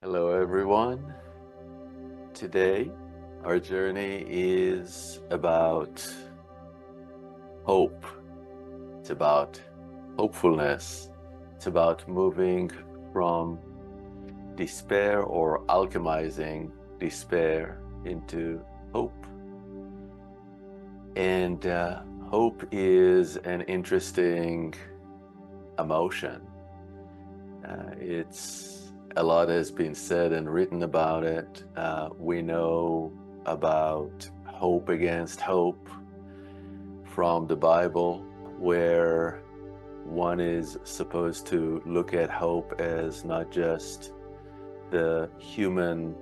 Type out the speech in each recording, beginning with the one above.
Hello, everyone. Today, our journey is about hope. It's about hopefulness. It's about moving from despair or alchemizing despair into hope. And hope is an interesting emotion. It's a lot has been said and written about it. We know about hope against hope from the Bible, where one is supposed to look at hope as not just the human,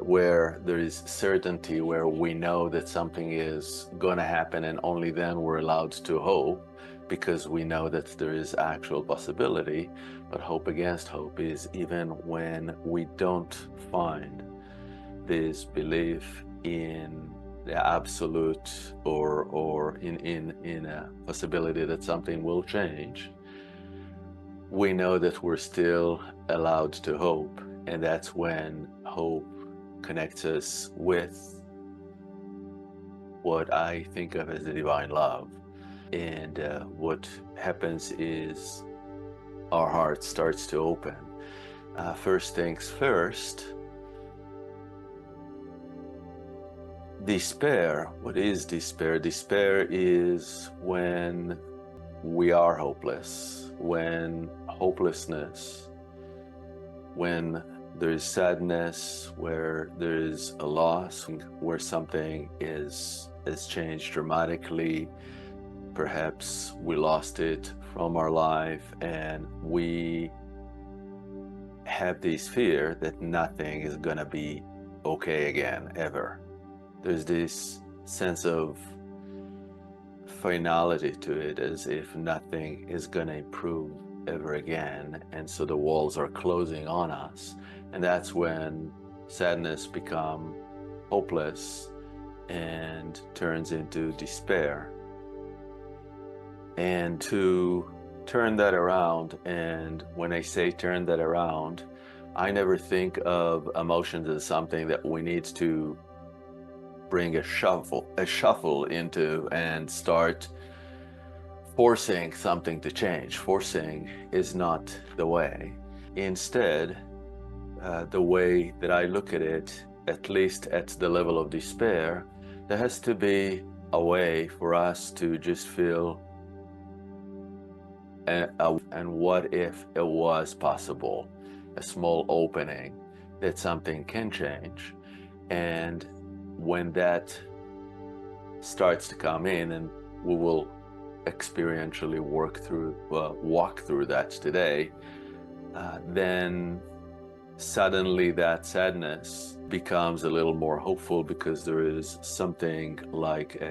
where there is certainty, where we know that something is going to happen and only then we're allowed to hope because we know that there is actual possibility. But hope against hope is even when we don't find this belief in the absolute or in a possibility that something will change, we know that we're still allowed to hope. And that's when hope connects us with what I think of as the divine love. And what happens is our heart starts to open. First things first, despair. What is despair? Despair is when we are hopeless, when hopelessness, when there is sadness, where there is a loss, where something has changed dramatically. Perhaps we lost it from our life and we have this fear that nothing is gonna be okay again, ever. There's this sense of finality to it, as if nothing is gonna improve ever again, and so the walls are closing on us. And that's when sadness becomes hopeless and turns into despair. And to turn that around, and when I say turn that around, I never think of emotions as something that we need to bring a shuffle into and start forcing something to change. Forcing is not the way. Instead, the way that I look at it, at least at the level of despair, there has to be a way for us to just feel and what if it was possible, a small opening that something can change. And when that starts to come in, and we will experientially walk through that today, then suddenly that sadness becomes a little more hopeful, because there is something like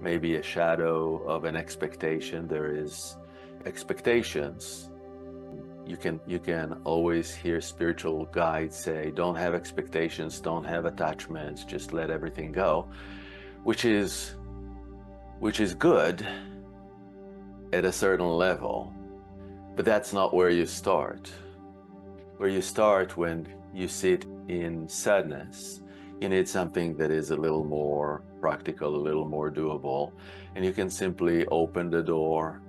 maybe a shadow of an expectation. There is expectations. You can always hear spiritual guides say, don't have expectations, don't have attachments, just let everything go, which is good at a certain level, but that's not where you start. Where you start, when you sit in sadness, you need something that is a little more practical, a little more doable, and you can simply open the door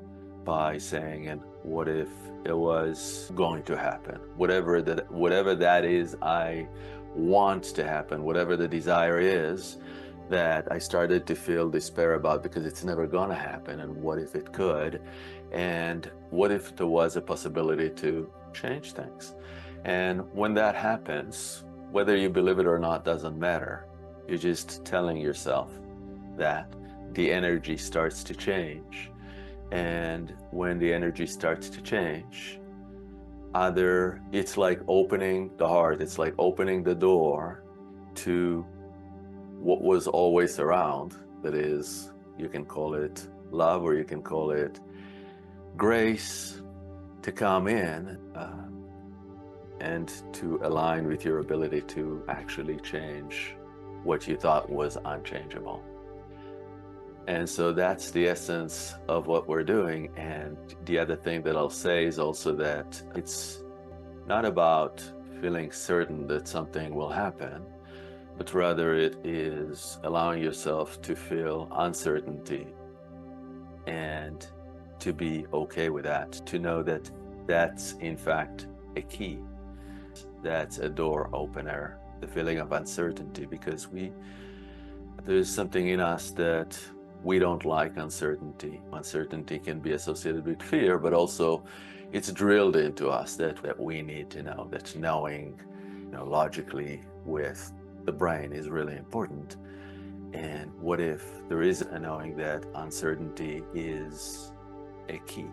by saying, and what if it was going to happen? Whatever that is I want to happen, whatever the desire is that I started to feel despair about because it's never gonna happen, and what if it could? And what if there was a possibility to change things? And when that happens, whether you believe it or not doesn't matter. You're just telling yourself that the energy starts to change. And when the energy starts to change, it's like opening the heart, it's like opening the door to what was always around. That is, you can call it love, or you can call it grace, to come in and to align with your ability to actually change what you thought was unchangeable. And so that's the essence of what we're doing. And the other thing that I'll say is also that not about feeling certain that something will happen, but rather it is allowing yourself to feel uncertainty and to be okay with that, to know that that's in fact a key, that's a door opener, the feeling of uncertainty, because there's something in us that we don't like uncertainty. Uncertainty can be associated with fear, but also it's drilled into us that we need to know, that knowing, logically with the brain is really important. And what if there is a knowing that uncertainty is a key?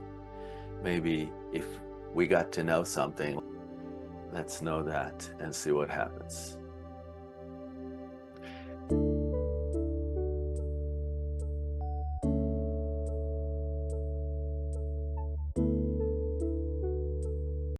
Maybe if we got to know something, let's know that and see what happens.